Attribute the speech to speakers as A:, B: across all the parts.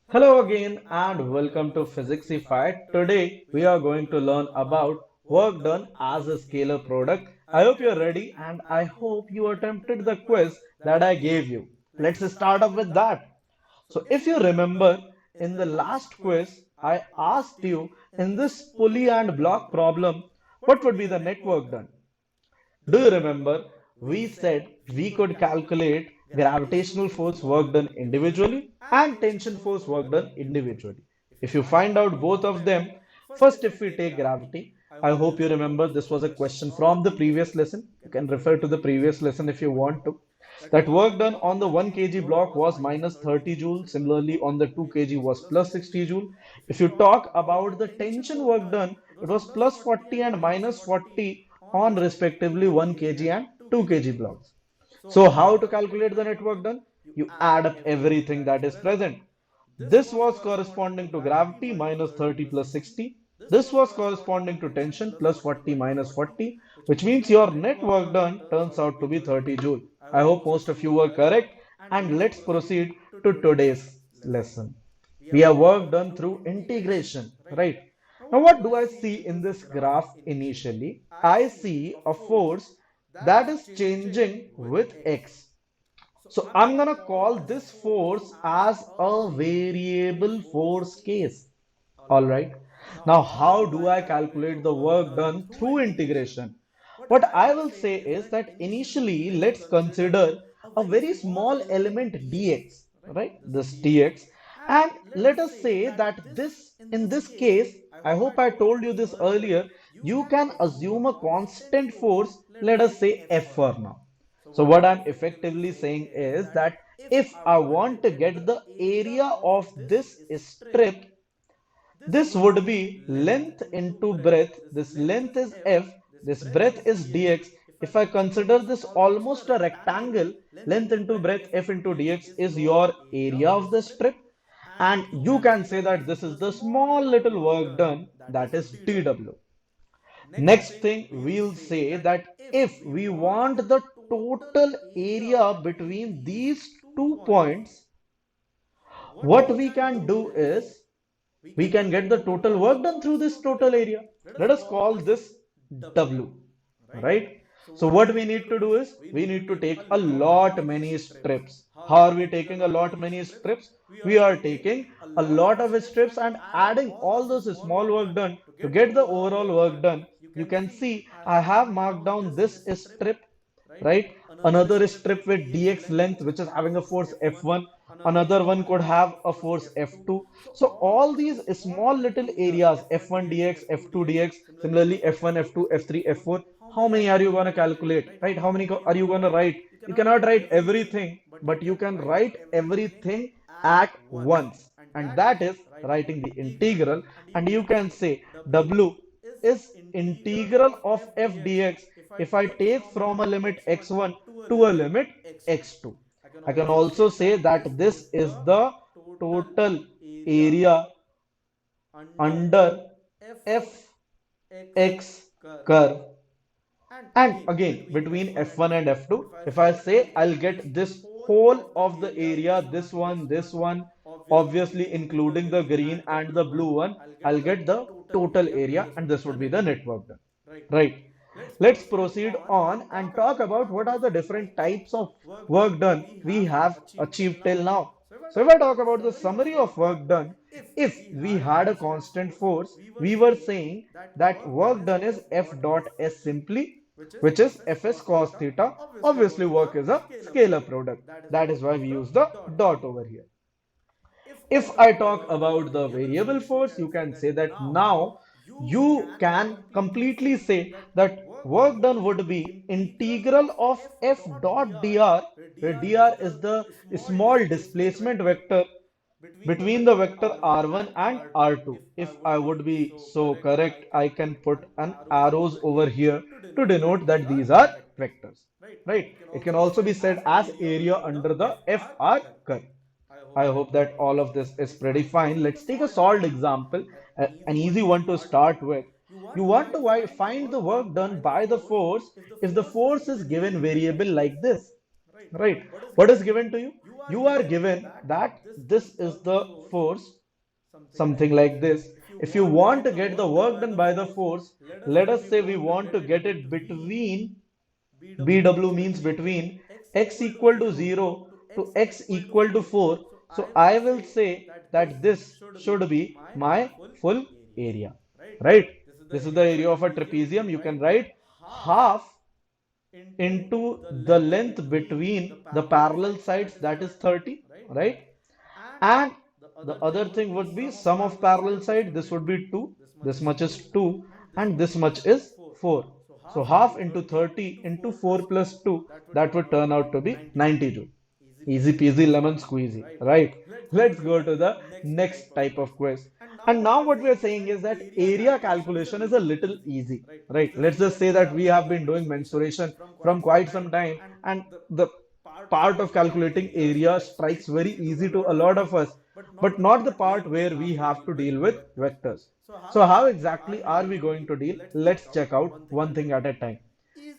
A: Hello again and welcome to Physicsify. Today we are going to learn about work done as a scalar product. I hope you're ready and I hope you attempted the quiz that I gave you. Let's start up with that. So if you remember in the last quiz, I asked you in this pulley and block problem, what would be the net work done? Do you remember we said we could calculate gravitational force work done individually and tension force work done individually? If you find out both of them, first if we take gravity, I hope you remember this was a question from the previous lesson. You can refer to the previous lesson if you want to. That work done on the 1 kg block was minus 30 joule. Similarly, on the 2 kg was plus 60 joule. If you talk about the tension work done, it was plus 40 and minus 40 on respectively 1 kg and 2 kg blocks. So how to calculate the net work done? You add up everything that is present. This was corresponding to gravity minus 30 plus 60. This was corresponding to tension plus 40 minus 40, which means your net work done turns out to be 30 joule. I hope most of you were correct. And let's proceed to today's lesson. We have work done through integration, right? Now, what do I see in this graph initially? I see a force that is changing with x. So I'm gonna call this force as a variable force case. All right. Now, how do I calculate the work done through integration? What I will say is that initially, let's consider a very small element dx, right? This dx. And let us say that this, in this case, I hope I told you this earlier, you can assume a constant force, let us say F for now. So what I'm effectively saying is that if I want to get the area of this strip, this would be length into breadth. This length is f, this breadth is dx. If I consider this almost a rectangle, length into breadth f into dx is your area of the strip. And you can say that this is the small little work done, that is dw. Next thing, we'll say that if we want the total area between these 2 points, what we can do is we can get the total work done through this total area. Let us call this W, right? So what we need to do is we need to take a lot many strips. How are we taking a lot many strips? We are taking a lot of strips and adding all those small work done to get the overall work done. You can see I have marked down this strip, right? Another strip with dx length, which is having a force F1. Another one could have a force F2. So all these small little areas, F1 dx, F2 dx, similarly F1, F2, F3, F4, how many are you going to calculate, right? How many are you going to write? You cannot write everything, but you can write everything at once. And that is writing the integral. And you can say W is integral of f dx if I take from a limit x1 to a limit x2. I can also say that this is the total area under fx curve. And again, between f1 and f2, if I say I'll get this whole of the area, this one, obviously including the green and the blue one, I'll get the total area and this would be the network done. Right. Let's proceed on and talk about what are the different types of work done we have achieved till now. So if I talk about the summary of work done, if we had a constant force, we were saying that work done is F dot S simply, which is Fs cos theta. Obviously, work is a scalar product. That is why we use the dot over here. If I talk about the variable force, you can say that now you can completely say that work done would be integral of f dot dr, where dr is the small displacement vector between the vector r1 and r2. If I would be so correct, I can put an arrows over here to denote that these are vectors, right? It can also be said as area under the fr curve. I hope that all of this is pretty fine. Let's take a solved example, an easy one to start with. You want to find the work done by the force if the force is given variable like this, right? What is given to you? you are given that this is the force, something like this. If you want to get the work done by the force, let us say we want to get it between, BW means between x equal to 0 to x equal to 4. So I will say that this should be my full area, right? This is the area of a trapezium. You can write half into the length between the parallel sides, that is 30, right? And the other thing would be sum of parallel side. This would be 2. This much is 2. And this much is 4. So half into 30 into 4 plus 2, that would turn out to be 92. Easy peasy lemon squeezy, right? Let's go to the next type of quiz. And now what we are saying is that area calculation is a little easy, right? Let's just say that we have been doing mensuration from quite some time, and the part of calculating area strikes very easy to a lot of us, but not the part where we have to deal with vectors. So how exactly are we going to deal? Let's check out one thing at a time.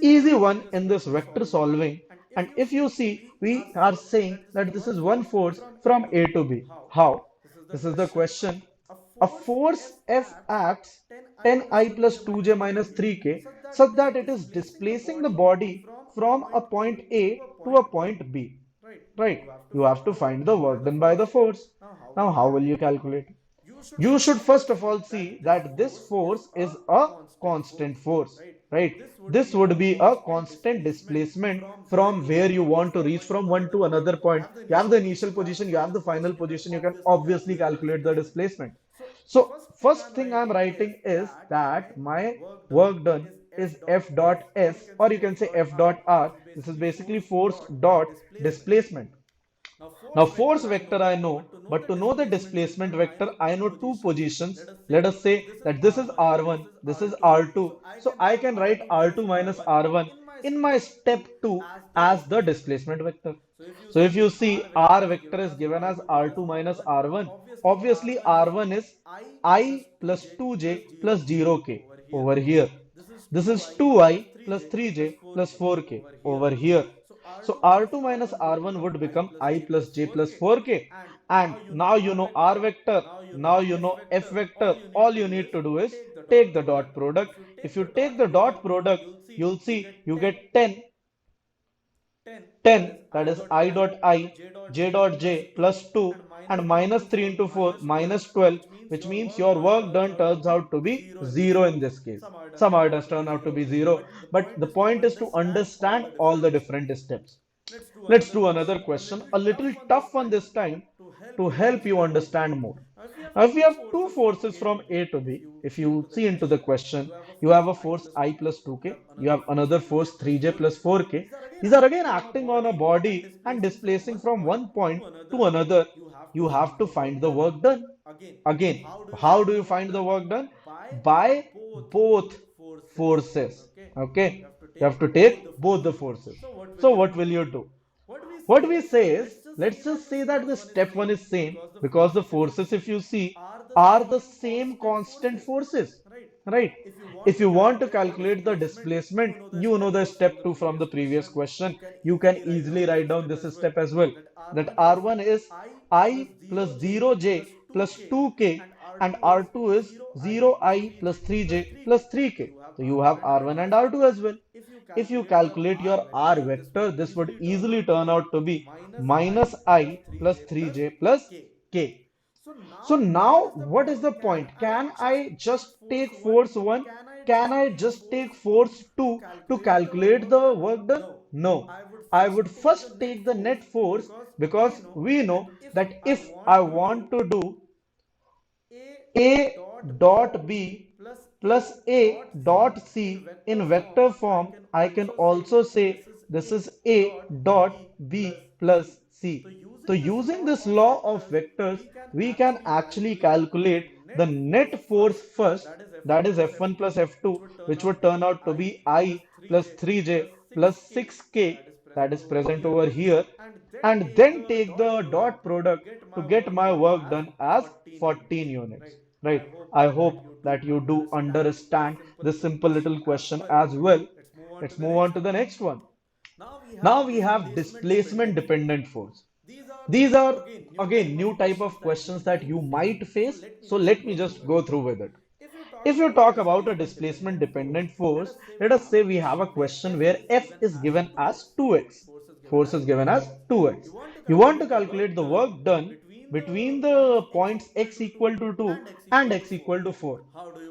A: Easy one in this vector solving. And if you see, we are saying that this is one force from A to B. How? This is the question. A force F acts 10I plus 2j minus 3k such that it is displacing the body from a point A to a point B. Right? You have to find the work done by the force. Now, how will you calculate? You should first of all see that this force is a constant force, right? This would be a constant displacement from where you want to reach from one to another point. You have the initial position, you have the final position, you can obviously calculate the displacement. So first thing I'm writing is that my work done is F dot S, or you can say F dot R. This is basically force dot displacement. Now force vector I know, but to know the displacement vector, I know two positions. Let us say that this is R1, this is R2. So I can write R2 minus R1 in my step 2 as the displacement vector. So if you see R vector is given as R2 minus R1, obviously R1 is I plus 2j plus 0k over here. This is 2I plus 3j plus 4k over here. So R2 minus R1 would become I plus j plus 4k. And now you know R vector, now you know F vector. All you need to do is take the dot product. If you take the dot product, you'll see you get 10, 10, that is I dot I, j dot j plus 2, and minus 3 into 4 minus 12, which means your work done turns out to be 0 in this case. Some others turn out to be 0, but the point is to understand all the different steps. Let's do another question, a little tough one this time, to help you understand more. Now, if we have two forces from A to B, if you see into the question, you have a force I plus 2k, you have another force 3j plus 4k. These are again acting on a body and displacing from one point to another. You have to find the work done. Again, how do you find the work done? By both forces. Okay, you have to take both the forces. So, what will you do? What we say is, let's just say that the step one is same because the forces, if you see, are the same constant forces, right? If you want to calculate the displacement, you know the step two from the previous question. You can easily write down this step as well. That R1 is I plus 0j plus 2k and R2 is 0I plus 3j plus 3k. So you have R1 and R2 as well. If you calculate your R vector, this would easily turn out to be minus I plus 3j plus k. So now what is the point? Can I just take force 1? Can I just take force 2 to calculate the work done? No. I would first take the net force because we know that if I want to do A dot B plus A dot C in vector form, I can also say this is A dot B plus C. So using this law of vectors, we can actually calculate the net force first, that is F1 plus F2, which would turn out to be I plus 3j plus 6k, that is present over here, and then take the dot product to get my work done as 14 units. Right. I hope that you do understand this simple little question as well. Let's move on to the next one. Now we have displacement dependent force. These are again new type of questions that you might face. So let me just go through with it. If you talk about a displacement dependent force, let us say we have a question where F is given as 2x. Force is given as 2x. You want to calculate the work done between the points x equal to 2 and x equal to 4.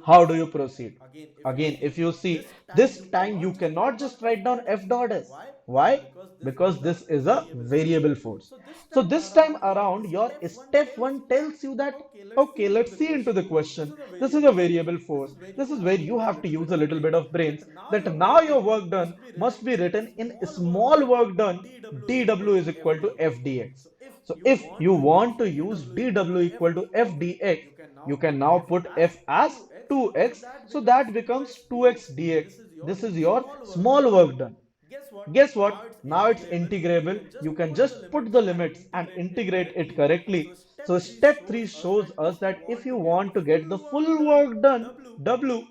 A: How do you proceed? Again, if you see, this time you cannot just write down F dot S. Why? Because this is a variable force. So this time around, your step 1 tells you that, okay, let's see into the question. This is a variable force. This is where you have to use a little bit of brains, that now your work done must be written in small work done, dw is equal to f dx. So if you want to use dw equal to f dx, you can now put f as 2x, so that becomes 2x dx. This is your small work done. Guess what? Now it's integrable. You can just put the limits and integrate it correctly. So step 3 shows us that if you want to get the full work done, W,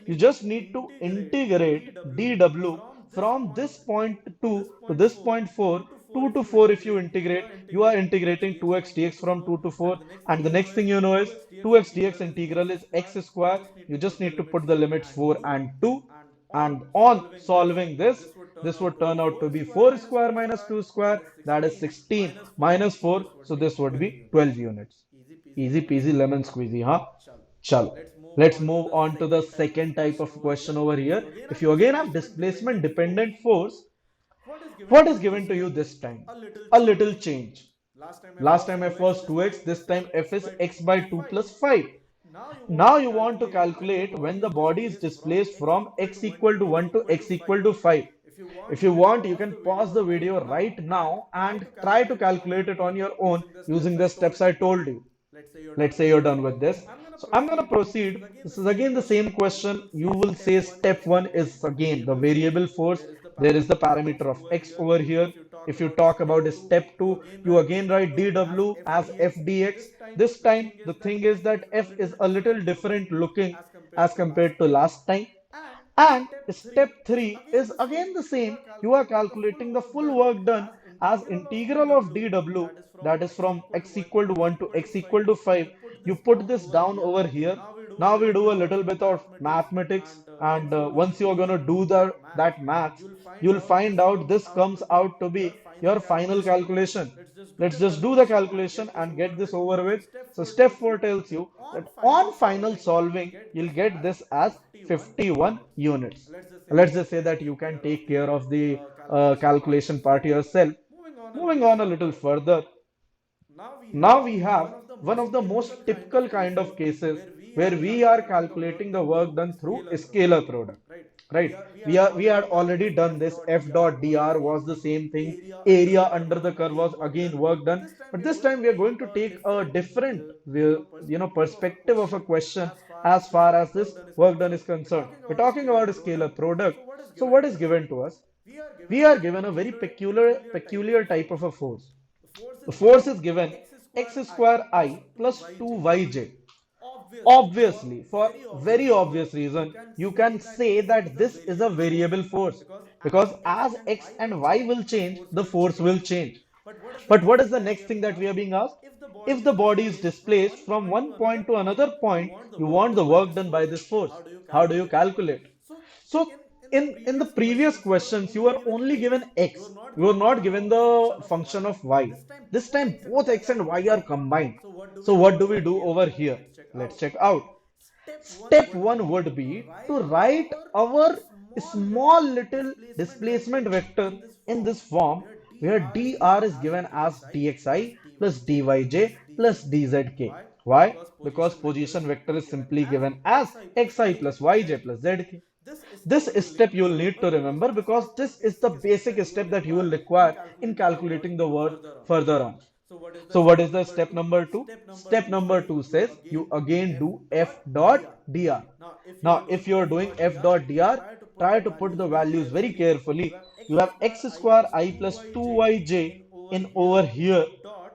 A: you just need to integrate dW from this point 2 to this point 4. 2 to 4, if you integrate, you are integrating 2x dx from 2 to 4. And the next thing you know is 2x dx integral is x square. You just need to put the limits 4 and 2. And on solving this, this would turn out to be 4 square minus 2 square, that is 16 minus 4. So this would be 12 units. Easy peasy lemon squeezy, huh? Chalo. Let's move on to the second type of question over here. If you again have displacement dependent force, what is given to you this time? A little change. Last time f was 2x, this time f is x by 2 plus 5. Now you want to calculate when the body is displaced from x equal to 1 to x equal to 5. If you want, you can pause the video right now and try to calculate it on your own using the steps I told you. Let's say you're done with this. So I'm going to proceed. This is again the same question. You will say step 1 is again the variable force. There is the parameter of x over here. If you talk about step 2, you again write dw as f dx. This time the thing is that f is a little different looking as compared to last time. And step 3 is again the same. You are calculating the full work done as integral of dw, that is from x equal to 1 to x equal to 5. You put this down over here. Now we do a little bit of mathematics, and once you are going to do that maths, you'll find out this comes out to be your final calculation. Let's just do the calculation and get this over with. So step 4 tells you that on final solving, you'll get this as 51 units. Let's just say that you can take care of the calculation part yourself. Moving on a little further, now we have one of the most typical kind of cases where we are calculating the work done through a scalar product. Right? We had already done this. F dot dr was the same thing. Area under the curve was again work done. But this time we are going to take a different perspective of a question as far as this work done is concerned. We're talking about a scalar product. So what is given to us? We are given a very peculiar type of a force. The force is given x square I plus 2yj. Obviously, for very obvious reason, you can say that this is a variable force because as x and y will change, the force will change. But what is the next thing that we are being asked? If the body is displaced from one point to another point, you want the work done by this force. How do you calculate? So in the previous questions, you were only given x. You were not given the function of y. This time both x and y are combined. So what do we do over here? Let's check out. Step 1 would be to write our small little displacement vector in this form where dr is given as dxi plus dyj plus dzk. Why? Because position vector is simply given as xi plus yj plus zk. This step you will need to remember because this is the basic step that you will require in calculating the work further on. So what is the step number 2? Step number 2 says you again do f dot dr. Now if you are doing f dot dr, try to put the values very carefully. You have x square I plus 2yj in over here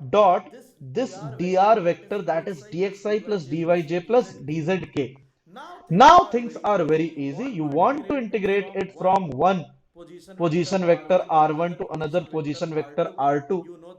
A: dot this dr vector, that is dxi plus dyj plus dzk. Now things are very easy. You want to integrate it from one position vector r1 to another position vector r2.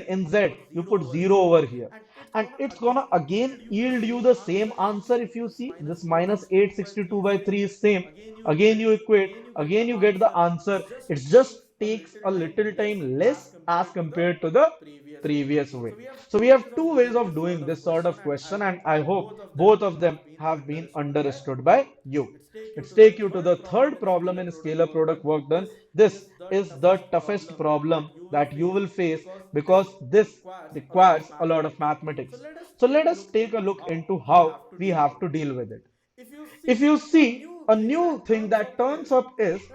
A: something in Z, you put 0 over here. And it's gonna again yield you the same answer. If you see this minus 862 by 3 is same. Again you equate, again you get the answer. It just takes a little time less as compared to the previous way. So we have two ways of doing this sort of question, and I hope both of them have been understood by you. Let's take you to the third problem in scalar product work done. This is the toughest problem that you will face because this requires a lot of mathematics. So let us take a look into how we have to deal with it.
B: If you
A: If
B: see
A: you
B: a
A: see
B: new
A: a
B: thing
A: new
B: that
A: thing
B: turns
A: that
B: up
A: turns
B: is
A: up is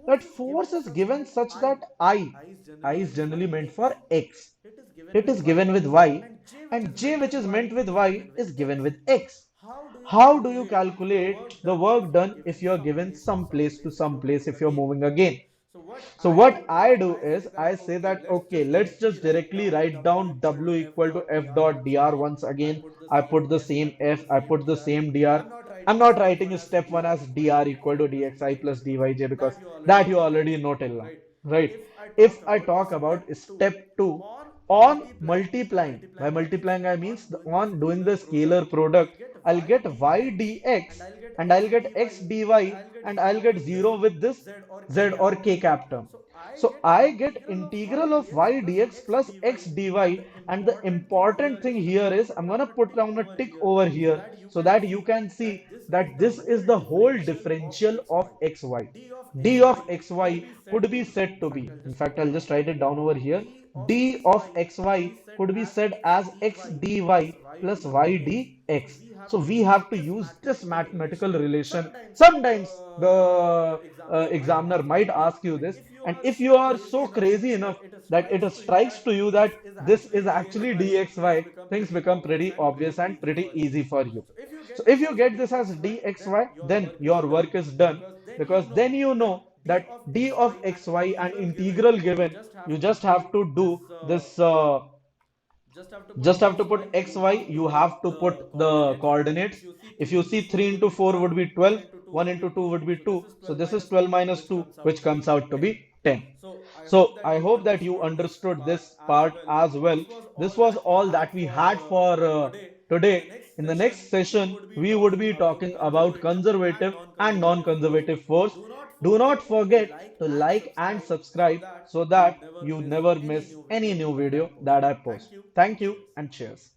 A: that force is given such that I
B: I
A: is
B: is
A: generally
B: generally
A: meant
B: meant
A: for
B: for
A: x.
B: x.
A: It
B: It
A: is
B: is given
A: given
B: with
A: with
B: y,
A: y, and
B: and
A: j
B: j
A: which
B: which
A: is
B: is
A: meant
B: meant
A: with
B: with
A: y
B: y
A: is
B: is
A: given with
B: given with
A: x.
B: x.
A: How do
B: How
A: you
B: do you
A: calculate
B: calculate
A: the
B: the
A: work
B: work
A: done
B: done
A: if
B: if
A: you are
B: you are
A: given
B: given
A: some
B: some
A: place to
B: place to
A: some
B: some
A: place
B: place
A: if
B: if
A: you're
B: you're
A: moving
B: moving
A: again?
B: again?
A: So
B: So
A: what
B: what
A: I
B: I
A: do
B: do
A: is
B: is
A: I
B: I
A: say
B: say
A: that
B: that
A: okay,
B: okay,
A: let's
B: let's
A: just
B: just
A: directly
B: directly
A: write
B: write
A: down
B: down
A: W
B: w
A: equal to
B: equal to
A: F
B: f
A: dot
B: dot
A: dr
B: dr
A: once
B: once
A: again.
B: again.
A: I
B: I
A: put the
B: put the
A: same
B: same
A: F,
B: f,
A: I
B: I
A: put
B: put
A: the
B: the
A: same
B: same
A: dr.
B: dr.
A: I'm
B: I'm
A: not
B: not
A: writing
B: writing
A: step
B: step
A: 1
B: 1
A: as
B: as
A: dr
B: dr
A: equal to
B: equal to
A: dxi
B: dxi
A: plus
B: plus
A: dyj
B: dyj
A: because
B: because
A: that
B: that
A: you
B: you
A: already
B: already
A: know
B: know
A: till
B: till
A: now,
B: now,
A: right?
B: right?
A: If
B: If
A: I
B: I
A: talk
B: talk
A: about
B: about
A: step
B: step
A: 2,
B: 2
A: on
B: on
A: multiplying, by
B: multiplying,
A: multiplying I
B: I
A: means
B: means
A: on
B: on
A: doing
B: doing
A: the
B: the
A: scalar
B: scalar
A: product,
B: product,
A: I'll
B: I'll
A: get
B: get
A: y
B: y
A: dx
B: dx
A: and I'll
B: and
A: get
B: I'll
A: x
B: get x
A: dy
B: dy
A: and I'll get
B: and I'll
A: 0
B: get
A: with
B: 0
A: this
B: with this
A: z
B: z
A: or
B: or
A: k
B: k
A: cap
B: cap
A: term.
B: term.
A: So
B: So
A: I
B: I
A: get
B: get
A: integral
B: integral
A: of
B: of
A: y
B: y
A: dx
B: dx
A: plus
B: plus
A: x
B: x
A: dy,
B: dy,
A: and
B: and
A: the
B: the
A: important
B: important
A: thing
B: thing
A: here
B: here
A: is
B: is
A: I'm
B: I'm
A: gonna
B: gonna
A: put
B: put
A: down a
B: down a
A: tick
B: tick
A: over
B: over
A: here
B: here
A: so
B: so
A: that
B: that
A: you
B: you
A: can
B: can
A: see
B: see
A: that
B: that
A: this
B: this
A: is
B: is
A: the
B: the
A: whole
B: whole
A: differential
B: differential
A: of
B: of
A: xy.
B: xy.
A: D
B: D
A: of
B: of
A: xy
B: xy
A: could be
B: could be
A: said to
B: said to
A: be,
B: be.
A: in
B: In
A: fact,
B: fact,
A: I'll
B: I'll
A: just
B: just
A: write
B: write
A: it
B: it
A: down
B: down
A: over
B: over
A: here.
B: here.
A: D
B: D
A: of
B: of
A: xy
B: xy
A: could be
B: could be
A: said
B: said
A: as
B: as
A: x
B: x
A: dy
B: dy
A: plus
B: plus
A: y
B: y
A: dx.
B: dx.
A: So
B: So
A: we
B: we
A: have
B: have
A: to
B: to
A: use
B: use
A: this
B: this
A: mathematical
B: mathematical
A: relation.
B: relation.
A: Sometimes
B: Sometimes
A: the
B: the
A: examiner
B: examiner
A: might
B: might
A: ask
B: ask
A: you
B: you
A: this,
B: this,
A: and
B: and
A: if
B: if
A: you
B: you
A: are
B: are
A: so
B: so
A: crazy
B: crazy
A: enough
B: enough
A: that it
B: that it
A: strikes to
B: strikes
A: you
B: to
A: that
B: you that
A: this
B: this
A: is
B: is
A: actually
B: actually
A: dxy,
B: dxy,
A: things
B: things
A: become
B: become
A: pretty
B: pretty
A: obvious
B: obvious
A: and
B: and
A: pretty
B: pretty
A: easy
B: easy
A: for
B: for
A: you.
B: you.
A: So
B: So
A: if
B: if
A: you
B: you
A: get
B: get
A: this
B: this
A: as
B: as
A: dxy,
B: dxy,
A: then
B: then
A: your
B: your
A: work is
B: work is
A: done,
B: done
A: because
B: because
A: then
B: then
A: you
B: you
A: know
B: know
A: that
B: that
A: d
B: d
A: of
B: of
A: xy
B: xy
A: and
B: and
A: integral
B: integral
A: given,
B: given,
A: you
B: you
A: just
B: just
A: have
B: have
A: to
B: to
A: do
B: do
A: this
B: this.
A: just
B: Just
A: have to
B: have to
A: put
B: put
A: xy,
B: xy,
A: you
B: you
A: have
B: have
A: to
B: to
A: put
B: put
A: the
B: the
A: coordinates.
B: coordinates.
A: If
B: If
A: you
B: you
A: see
B: see
A: 3
B: 3
A: into
B: into
A: 4
B: 4
A: would
B: would
A: be
B: be
A: 12,
B: 12,
A: 1
B: 1
A: into
B: into
A: 2
B: 2
A: would
B: would
A: be
B: be 2.
A: 2. So
B: So
A: this
B: this
A: is
B: is
A: 12
B: 12
A: minus
B: minus
A: 2,
B: 2,
A: which
B: which
A: comes
B: comes
A: out
B: out
A: to
B: to
A: be
B: be
A: 10.
B: 10. So
A: So
B: I
A: I
B: hope
A: hope
B: that
A: that
B: you
A: you
B: understood
A: understood
B: this
A: this
B: part
A: part
B: as
A: as
B: well.
A: well.
B: This
A: This
B: was
A: was
B: all
A: all
B: that
A: that
B: we
A: we
B: had
A: had
B: for
A: for
B: today. In the
A: today.
B: next
A: In the
B: session,
A: next
B: we
A: session,
B: would be
A: we would
B: talking
A: be
B: about
A: talking about
B: conservative and
A: conservative and
B: non-conservative force.
A: non-conservative force.
B: Do not
A: Do not
B: forget to
A: forget
B: like
A: to
B: and
A: like and
B: subscribe so
A: subscribe
B: that
A: so
B: you
A: that
B: never
A: you
B: miss
A: never
B: any
A: miss
B: new
A: any
B: video
A: new
B: that I
A: video
B: post.
A: that I post.
B: Thank you
A: Thank
B: and
A: you
B: cheers.
A: and cheers.